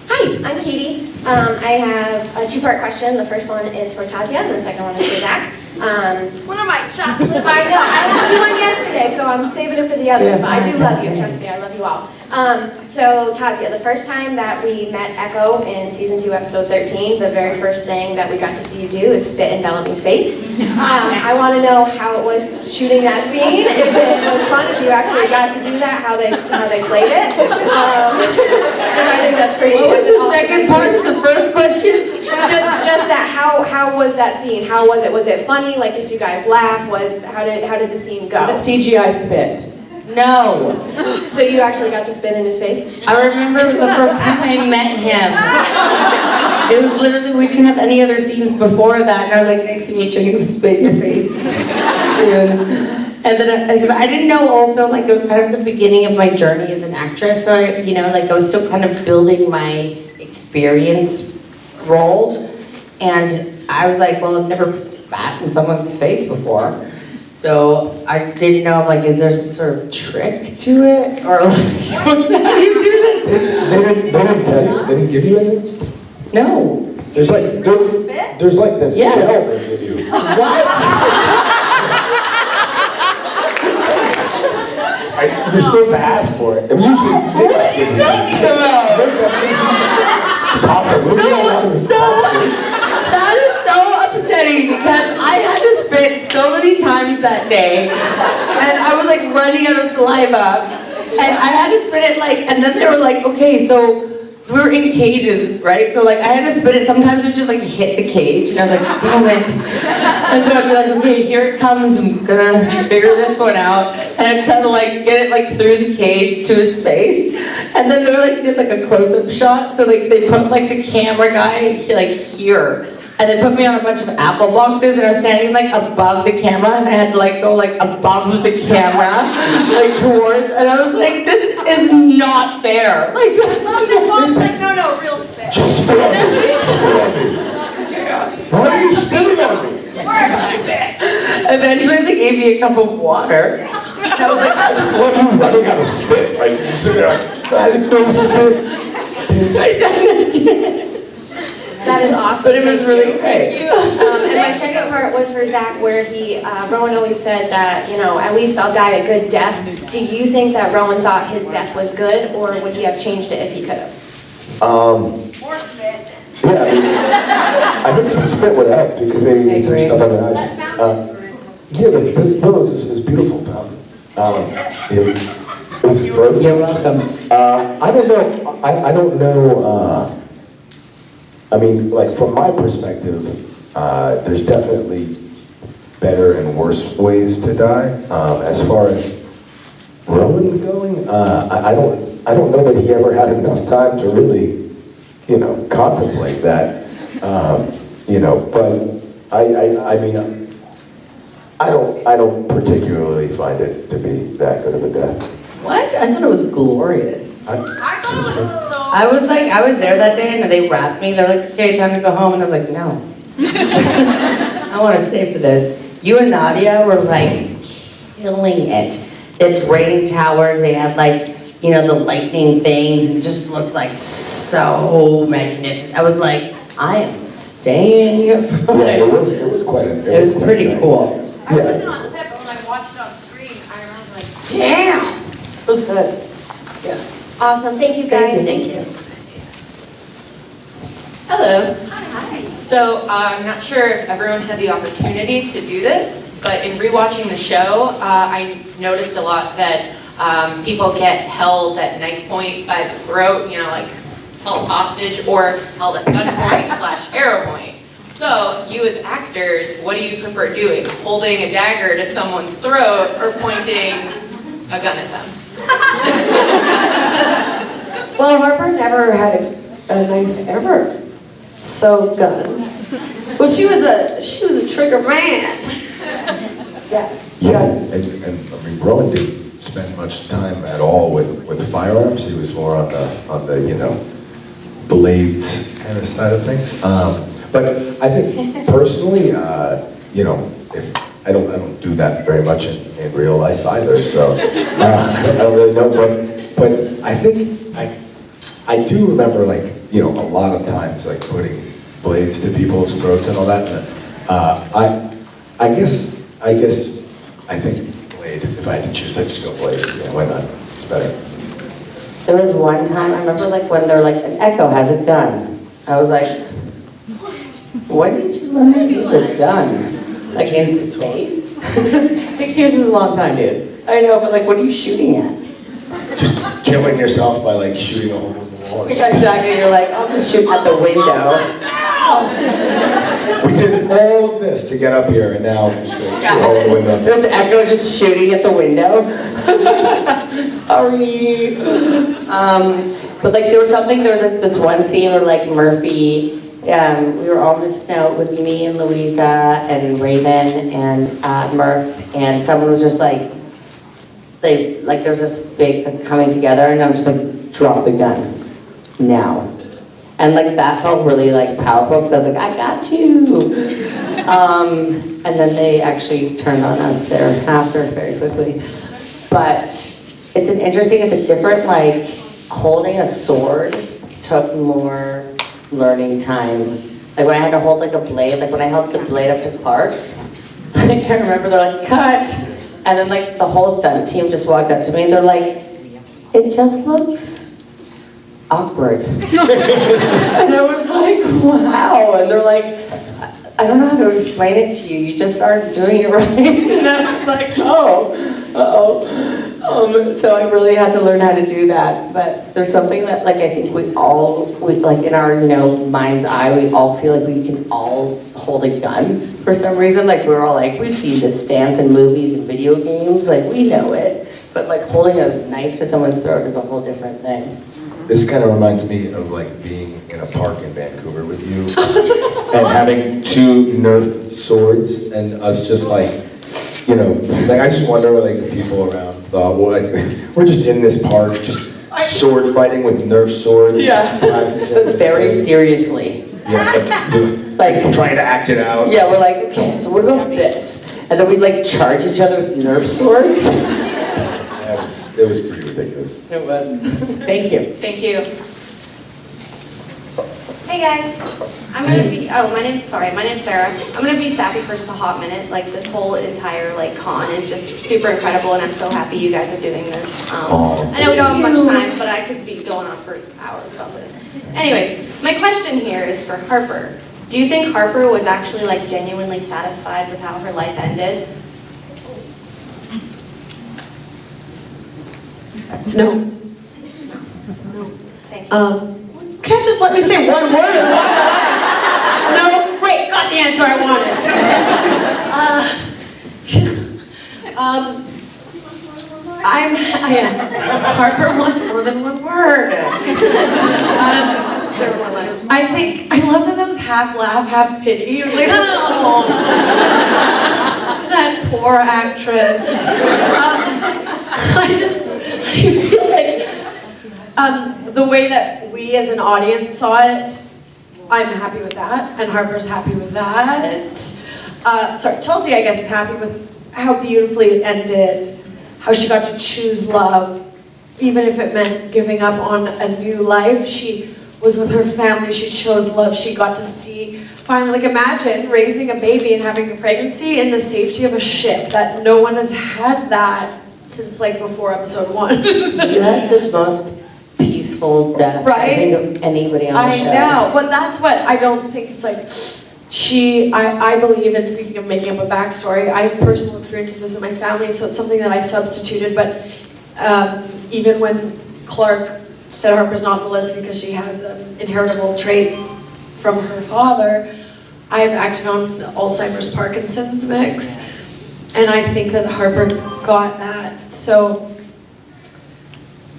Speaker 13: Hi, I'm Katie. I have a two-part question. The first one is for Tasya, and the second one is for Zach.
Speaker 12: What am I, chocolate?
Speaker 13: I know, I asked you one yesterday, so I'm saving it for the others, but I do love you, trust me, I love you all. So Tasya, the first time that we met Echo in season 2, episode 13, the very first thing that we got to see you do is spit in Bellamy's face. I want to know how it was shooting that scene, if it was fun, if you actually got to do that, how they played it. And I think that's pretty.
Speaker 6: What was the second part of the first question?
Speaker 13: Just that, how was that scene? How was it? Was it funny? Like, did you guys laugh? How did the scene go?
Speaker 1: Was it CGI spit?
Speaker 6: No.
Speaker 13: So you actually got to spit in his face?
Speaker 6: I remember it was the first time I met him. It was literally, we didn't have any other scenes before that, and I was like, nice to meet you, I'm gonna spit in your face soon. And then, because I didn't know also, like, it was kind of the beginning of my journey as an actress, so I was still kind of building my experience role, and I was like, well, I've never spat in someone's face before. So I didn't know, like, is there some sort of trick to it? Or like, how do you do this?
Speaker 10: They didn't tell you? They didn't give you anything?
Speaker 6: No.
Speaker 10: There's like this
Speaker 6: Yes.
Speaker 10: gel they give you.
Speaker 6: What?
Speaker 10: You're supposed to ask for it. And usually,
Speaker 6: what are you talking about? So that is so upsetting because I had to spit so many times that day, and I was like running out of saliva, and I had to spit it and then they were like, okay, so we were in cages, right? So like I had to spit it. Sometimes it would just like hit the cage, and I was like, damn it. And so I'd be like, okay, here it comes. I'm gonna figure this one out. And I'd try to like get it like through the cage to his face. And then they were like did like a close-up shot. So like they put like the camera guy like here. And they put me on a bunch of apple boxes, and I was standing like above the camera, and I had to like go like above the camera, like towards, and I was like, this is not fair. Like that's
Speaker 12: The mom's like, no, real spit.
Speaker 10: Just spit on me. Why are you spitting on me?
Speaker 12: Where's the spit?
Speaker 6: Eventually they gave me a cup of water. I was like,
Speaker 10: I just love you running out of spit. Like, you sit there like, I didn't know spit.
Speaker 13: That is awesome.
Speaker 6: But it was really great.
Speaker 13: And my second part was for Zach, where Roan always said that, at least I'll die a good death. Do you think that Roan thought his death was good, or would he have changed it if he could have?
Speaker 12: More spit.
Speaker 10: Yeah, I think some spit would help because maybe you some stuff on the eyes. Yeah, the Willows is beautiful fountain. It was frozen.
Speaker 6: You're welcome.
Speaker 10: I don't know. I don't know. I mean, like from my perspective, there's definitely better and worse ways to die. As far as Roan going, I don't know that he ever had enough time to really, contemplate that. But I mean, I don't particularly find it to be that good of a death.
Speaker 6: What? I thought it was glorious.
Speaker 12: I thought it was so.
Speaker 6: I was there that day, and they wrapped me. They're like, okay, time to go home. And I was like, no. I want to stay for this. You and Nadia were like killing it. They had rain towers. They had you know, the lightning things, and it just looked like so magnificent. I was like, I am staying for
Speaker 10: Yeah, it was quite a.
Speaker 6: It was pretty cool.
Speaker 5: I wasn't on set, but when I watched it on screen, I remember like, damn!
Speaker 1: It was good. Yeah.
Speaker 13: Awesome, thank you guys.
Speaker 6: Thank you.
Speaker 14: Hello. Hi. So I'm not sure if everyone had the opportunity to do this, but in rewatching the show, I noticed a lot that people get held at knife point by the throat, you know, like held hostage, or held at gunpoint / arrow point. So you as actors, what do you prefer doing? Holding a dagger to someone's throat or pointing a gun at them?
Speaker 5: Well, Harper never had a knife ever. So gun. Well, she was a trigger man. Yeah.
Speaker 10: Yeah, and I mean, Roan didn't spend much time at all with firearms. He was more on the you know, blades kind of side of things. But I think personally, you know, if I don't do that very much in real life either, so I don't really know. But I think I do remember, like, you know, a lot of times like putting blades to people's throats and all that. And, I guess I think blade. If I had to choose, I'd just go blade. Yeah, why not? It's better.
Speaker 6: There was one time, I remember like when they're like, an Echo has a gun. I was like, when did you learn to use a gun? Like in space?
Speaker 1: 6 years is a long time, dude.
Speaker 6: I know, but like, what are you shooting at?
Speaker 10: Just killing yourself by like shooting a hole in the wall.
Speaker 6: Exactly, you're like, I'll just shoot at the window.
Speaker 10: We did all of this to get up here, and now I'm just going to shoot a hole in the window.
Speaker 6: There's Echo just shooting at the window. Sorry. But like there was like this one scene where like Murphy, we were on the snow. It was me and Louisa and Raven and Murph, and someone was just like, there's this big coming together, and I'm just like, drop the gun now. And like that felt really like powerful, because I was like, I got you. And then they actually turned on us thereafter very quickly. But it's a different, like, holding a sword took more learning time. Like when I had to hold like a blade, like when I held the blade up to Clark, I can't remember, they're like, cut. And then like the whole stunt team just walked up to me and they're like, it just looks awkward. And I was like, wow. And they're like, I don't know how to explain it to you. You just aren't doing it right. And I was like, oh, uh-oh. So I really had to learn how to do that. But there's something that, like, I think we like in our, you know, mind's eye, we all feel like we can all hold a gun for some reason. Like we're all like, we've seen this stance in movies and video games. Like we know it. But like holding a knife to someone's throat is a whole different thing.
Speaker 10: This kind of reminds me of like being in a park in Vancouver with you and having two Nerf swords and us just like, you know, like I just wonder what like the people around thought, well, like we're just in this park, just sword fighting with Nerf swords.
Speaker 6: Yeah, but very seriously.
Speaker 10: Yeah,
Speaker 6: like
Speaker 10: trying to act it out.
Speaker 6: Yeah, we're like, okay, so what about this? And then we'd like charge each other with Nerf swords.
Speaker 10: It was pretty ridiculous.
Speaker 6: It was. Thank you.
Speaker 14: Thank you.
Speaker 13: Hey guys, my name's Sarah. I'm gonna be sappy for just a hot minute. Like this whole entire like con is just super incredible, and I'm so happy you guys are doing this. I know we don't have much time, but I could be going on for hours about this. Anyways, my question here is for Harper. Do you think Harper was actually like genuinely satisfied with how her life ended?
Speaker 5: No.
Speaker 13: Thank you.
Speaker 5: Can't just let me say one word and walk away. No, wait, got the answer I wanted. Harper wants more than one word. I think, I love that was half laugh, half pity. It was like, oh, that poor actress. I feel like the way that we as an audience saw it, I'm happy with that, and Harper's happy with that. Chelsey, I guess, is happy with how beautifully it ended, how she got to choose love, even if it meant giving up on a new life, she was with her family, she chose love, she got to see, finally, like imagine raising a baby and having a pregnancy in the safety of a ship, that no one has had that since like before episode 1.
Speaker 6: You had the most peaceful death,
Speaker 5: Right?
Speaker 6: I think, of anybody on the
Speaker 5: I
Speaker 6: show.
Speaker 5: know, but that's what I don't think it's like. I believe in, speaking of making up a backstory, I have personal experience with this in my family, so it's something that I substituted, but even when Clark said Harper's not on the list because she has an inheritable trait from her father, I've acted on the Alzheimer's Parkinson's mix, and I think that Harper got that. So,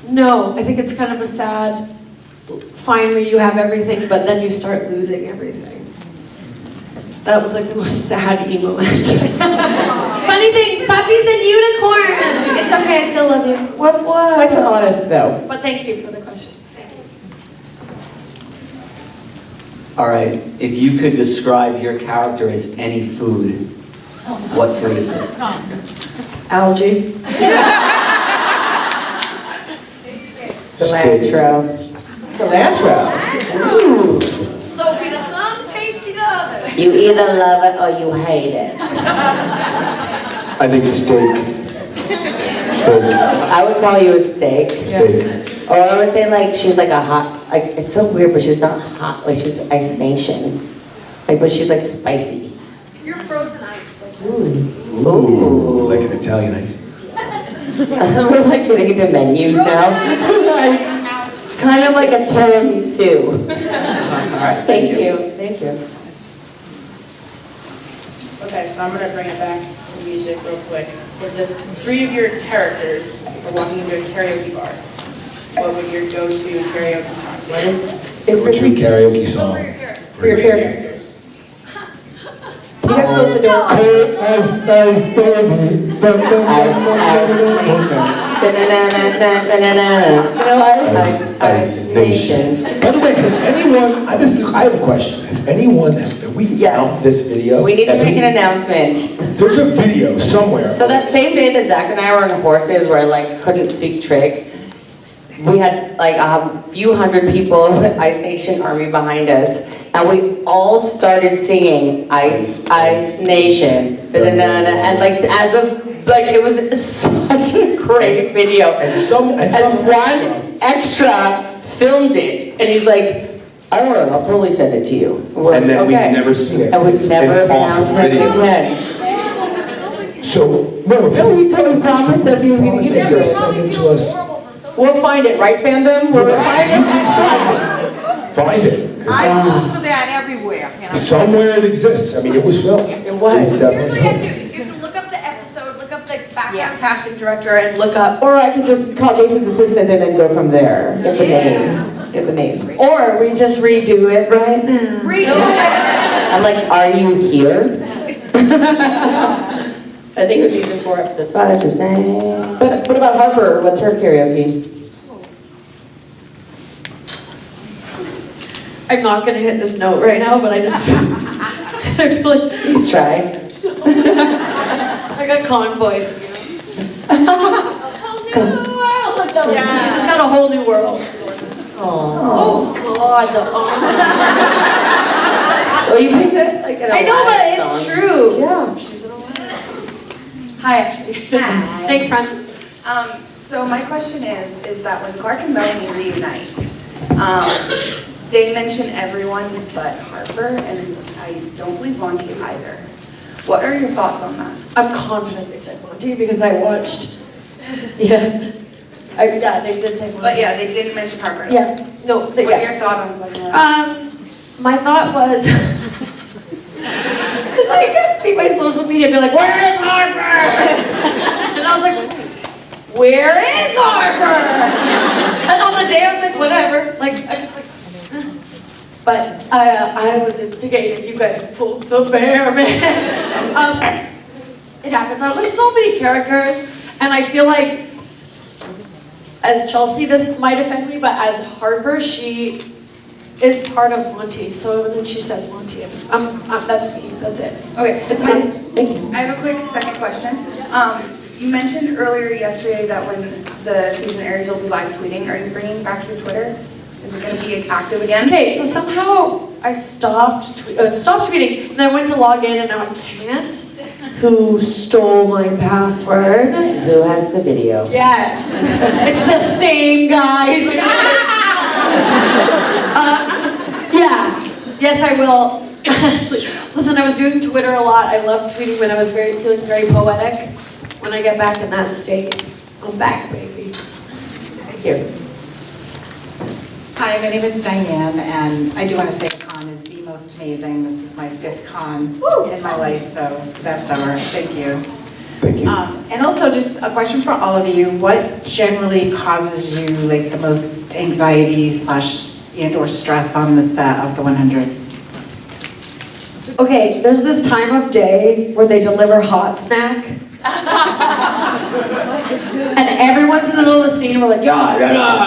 Speaker 5: no, I think it's kind of a sad, finally you have everything, but then you start losing everything. That was like the most sad emo answer. Funny things, puppies and unicorns. It's okay, I still love you. Woof woof.
Speaker 1: Nice and honest, though.
Speaker 5: But thank you for the question.
Speaker 15: All right, if you could describe your character as any food, what food is it?
Speaker 5: Algae.
Speaker 6: Cilantro.
Speaker 1: Cilantro. Ooh.
Speaker 3: Soapy to some, tasty to others.
Speaker 6: You either love it or you hate it.
Speaker 10: I think steak.
Speaker 6: I would call you a steak.
Speaker 10: Steak.
Speaker 6: Or I would say like she's like a hot, like it's so weird, but she's not hot, like she's Ice Nation. Like, but she's like spicy.
Speaker 5: You're frozen ice.
Speaker 10: Ooh, like an Italian ice.
Speaker 6: We're like getting into menus now. Kind of like a tiramisu.
Speaker 1: All right,
Speaker 6: Thank you. Thank you.
Speaker 16: Okay, so I'm going to bring it back to music real quick. If the three of your characters were walking into a karaoke bar, what would your go-to karaoke song be?
Speaker 4: Go-to karaoke song.
Speaker 1: For your characters. You guys close the door.
Speaker 6: Ice Nation.
Speaker 4: By the way, has anyone, I have a question. Has anyone, have we found this video?
Speaker 6: We need to make an announcement.
Speaker 4: There's a video somewhere.
Speaker 6: So that same day that Zach and I were on horses where I like couldn't speak Trig, we had like a few hundred people, Ice Nation Army behind us, and we all started singing Ice Nation. And like as a it was such a great video. And one extra filmed it, and he's like, I don't know, I'll totally send it to you.
Speaker 10: And then we've never seen it.
Speaker 6: And we've
Speaker 10: It's
Speaker 6: never
Speaker 10: an awesome
Speaker 6: found it
Speaker 10: video.
Speaker 6: again.
Speaker 4: So,
Speaker 1: No, he totally promised us he was going to give it to us.
Speaker 4: Send it to us.
Speaker 1: We'll find it, right, fandom? We'll find it.
Speaker 4: Find it.
Speaker 17: I look for that everywhere, you know.
Speaker 4: Somewhere it exists. I mean, it was filmed.
Speaker 1: It was.
Speaker 4: definitely filmed.
Speaker 5: You have to look up the episode, look up the background casting director, and look up.
Speaker 1: Or I could just call Jason's assistant and then go from there. Get the names. Get the names.
Speaker 5: Or we just redo it right now.
Speaker 6: Redo it. I'm like, are you here? I think it was season 4, episode 5, just saying.
Speaker 1: But what about Harper? What's her karaoke?
Speaker 5: I'm not gonna hit this note right now, but I just I feel like
Speaker 6: please try.
Speaker 5: like a con voice, you know. She's just got a whole new world. Oh God, the
Speaker 6: Well, you picked it like an
Speaker 5: I know, but
Speaker 6: Aladdin
Speaker 5: it's
Speaker 6: song.
Speaker 5: true. Yeah, she's an Aladdin song. Hi, actually.
Speaker 18: Hi.
Speaker 5: Thanks, Francis.
Speaker 18: So my question is that when Clark and Bellamy reunite, they mention everyone but Harper, and I don't believe Monty either. What are your thoughts on that?
Speaker 5: I'm confident they said Monty because I watched. Yeah. Yeah, they did say Monty.
Speaker 18: But yeah, they didn't mention Harper. at all.
Speaker 5: Yeah. No.
Speaker 18: What's your thought on something like that?
Speaker 5: My thought was, because I kept seeing my social media be like, where is Harper? And I was like, where is Harper? And on the day I was like, whatever. Like, I was like, but I was instigated. You guys pulled the bear, man. It happens. There's so many characters, and I feel like, as Chelsey, this might offend me, but as Harper, she is part of Monty. So then she says Monty. That's me. That's it.
Speaker 18: Okay,
Speaker 5: It's fine. Thank you.
Speaker 18: I have a quick second question. You mentioned earlier yesterday that when the season airs, you'll be live tweeting. Are you bringing back your Twitter? Is it going to be active again?
Speaker 5: Okay, so somehow I stopped tweeting, and I went to log in, and now I can't. Who stole my password?
Speaker 6: Who has the video?
Speaker 5: Yes, it's the same guys. Yeah, yes, I will. Actually, listen, I was doing Twitter a lot. I loved tweeting when I was feeling very poetic. When I get back in that state, I'm back, baby. Thank you.
Speaker 17: Hi, my name is Diane, and I do want to say con is the most amazing. This is my 5th con in my life, so best ever. Thank you.
Speaker 10: Thank you.
Speaker 17: And also, just a question for all of you: what generally causes you like the most anxiety / and/or stress on the set of the 100?
Speaker 5: Okay, there's this time of day where they deliver hot snack. And everyone's in the middle of the scene, and we're like, yeah,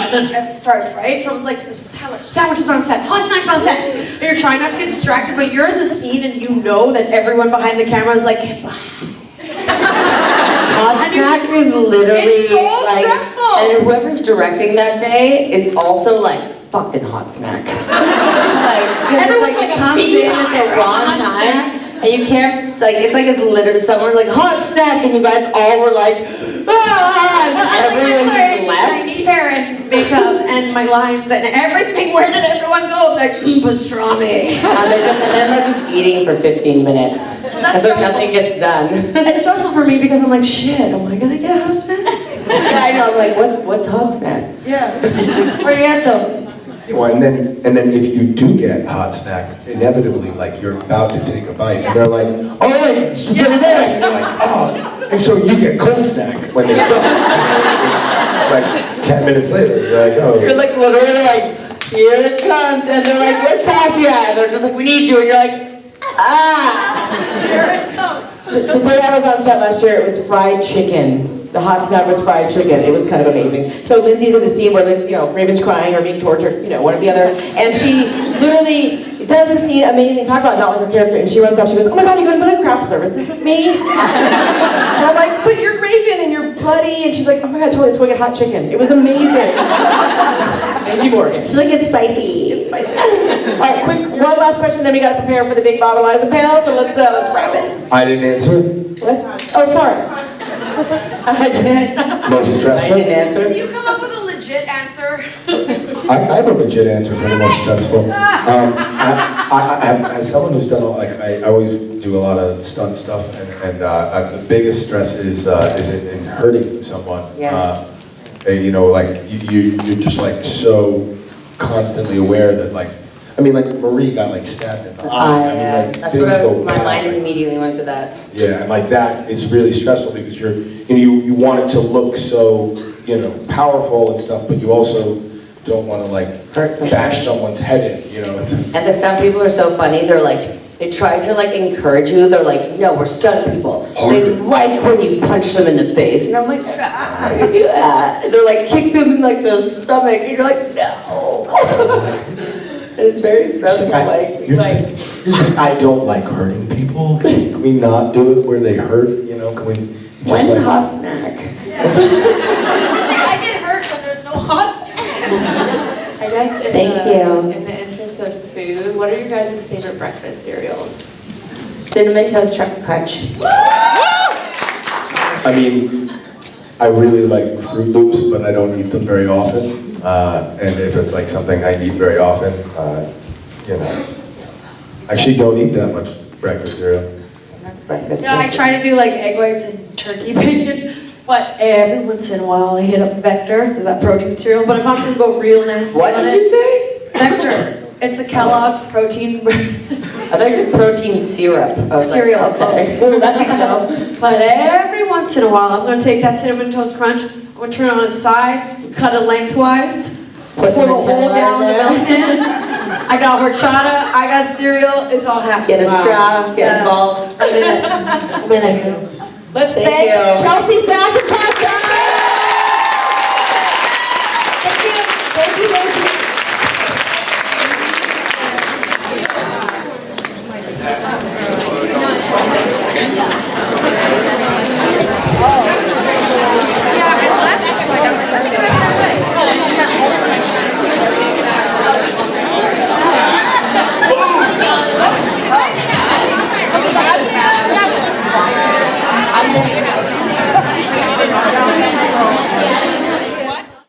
Speaker 5: and then it starts, right? Someone's like, there's a sandwiches on set, hot snacks on set. And you're trying not to get distracted, but you're in the scene and you know that everyone behind the camera is like,
Speaker 6: Hot snack is literally
Speaker 5: it's so
Speaker 6: like,
Speaker 5: stressful.
Speaker 6: and whoever's directing that day is also like, fucking hot snack.
Speaker 5: Everyone's like
Speaker 6: it comes in at the wrong time. And you can't, it's like it's literally, someone's like, hot snack, and you guys all were like, ah, and everyone just
Speaker 5: I
Speaker 6: left.
Speaker 5: need hair and makeup and my lines and everything. Where did everyone go? Like, pastrami.
Speaker 6: And then they're just eating for 15 minutes.
Speaker 5: So that's
Speaker 6: so
Speaker 5: stressful.
Speaker 6: nothing gets done.
Speaker 5: It's stressful for me because I'm like, shit, am I gonna get hot snack?
Speaker 6: Yeah, I know, I'm like, what's hot snack?
Speaker 5: Yeah. Where you at though?
Speaker 10: Well, and then if you do get hot snack, inevitably, like you're about to take a bite, and they're like, "Oh, wait, just put it in," and you're like, "Oh," and so you get cold snack when they stop. Like 10 minutes later, you're like, "Oh."
Speaker 6: You're like literally like, here it comes, and they're like, where's Tasya? And they're just like, we need you, and you're like, ah.
Speaker 5: Here it comes.
Speaker 1: The day I was on set last year, it was fried chicken. The hot snack was fried chicken. It was kind of amazing. So Lindsay's in the scene where, Raven's crying or being tortured, one or the other. And she literally does the scene amazing. Talk about not like her character. And she runs up, she goes, oh my God, you're going to put on craft services with me? And I'm like, but you're Raven and you're bloody. And she's like, oh my God, totally, let's go get hot chicken. It was amazing. Thank you, Morgan.
Speaker 6: She's like, it's spicy.
Speaker 1: It's spicy. All right, quick, one last question, then we got to prepare for the big Bob and Liza panel. So let's wrap it.
Speaker 10: I didn't answer.
Speaker 1: What? Oh, sorry.
Speaker 10: Most stressful.
Speaker 6: I didn't answer.
Speaker 17: Can you come up with a legit answer?
Speaker 10: I have a legit answer for the most stressful. As someone who's done I always do a lot of stunt stuff, and the biggest stress is in hurting someone.
Speaker 6: Yeah.
Speaker 10: You're just like so constantly aware that Marie got stabbed in the eye.
Speaker 6: That's
Speaker 10: things
Speaker 6: what
Speaker 10: go
Speaker 6: my
Speaker 10: bad.
Speaker 6: mind immediately went to that.
Speaker 10: Yeah, and that is really stressful because you want it to look so powerful and stuff, but you also don't want to bash someone's head in.
Speaker 6: And the stunt people are so funny. They're like, they try to encourage you. They're like, no, we're stunt people. They like when you punch them in the face. And I'm like, how do you do that? And they're like, kick them in the stomach. And you're like, no. It's very stressful.
Speaker 10: You're just like, I don't like hurting people. Can we not do it where they hurt? Can we?
Speaker 6: When's hot snack?
Speaker 17: I get hurt when there's no hot snack.
Speaker 9: I guess in
Speaker 6: Thank you.
Speaker 9: In the interest of food, what are your guys' favorite breakfast cereals?
Speaker 6: Cinnamon Toast Chocolate Crunch.
Speaker 10: I really like Fruit Loops, but I don't eat them very often. And if it's something I eat very often, I actually don't eat that much breakfast cereal.
Speaker 5: I try to do egg whites and turkey bacon, but every once in a while I hit up Vector, so that protein cereal. But if I'm gonna go real nasty,
Speaker 6: What did you say?
Speaker 5: Vector. It's a Kellogg's protein breakfast.
Speaker 6: I thought you said protein syrup. I was
Speaker 5: Cereal.
Speaker 6: Like, okay.
Speaker 5: Oh, that'd be dope. But every once in a while, I'm gonna take that Cinnamon Toast Crunch, I'm gonna turn it on its side, cut it lengthwise,
Speaker 6: Put
Speaker 5: pour
Speaker 6: some
Speaker 5: a whole
Speaker 6: Nutella
Speaker 5: gallon
Speaker 6: in
Speaker 5: of
Speaker 6: there.
Speaker 5: milk in. I got horchata, I got cereal, it's all happening.
Speaker 6: Get a straw, get involved.
Speaker 5: I'm in it.
Speaker 1: Let's
Speaker 6: Thank
Speaker 1: thank
Speaker 6: you.
Speaker 1: Chelsey, Zach, and Tasya. Thank you. Thank you,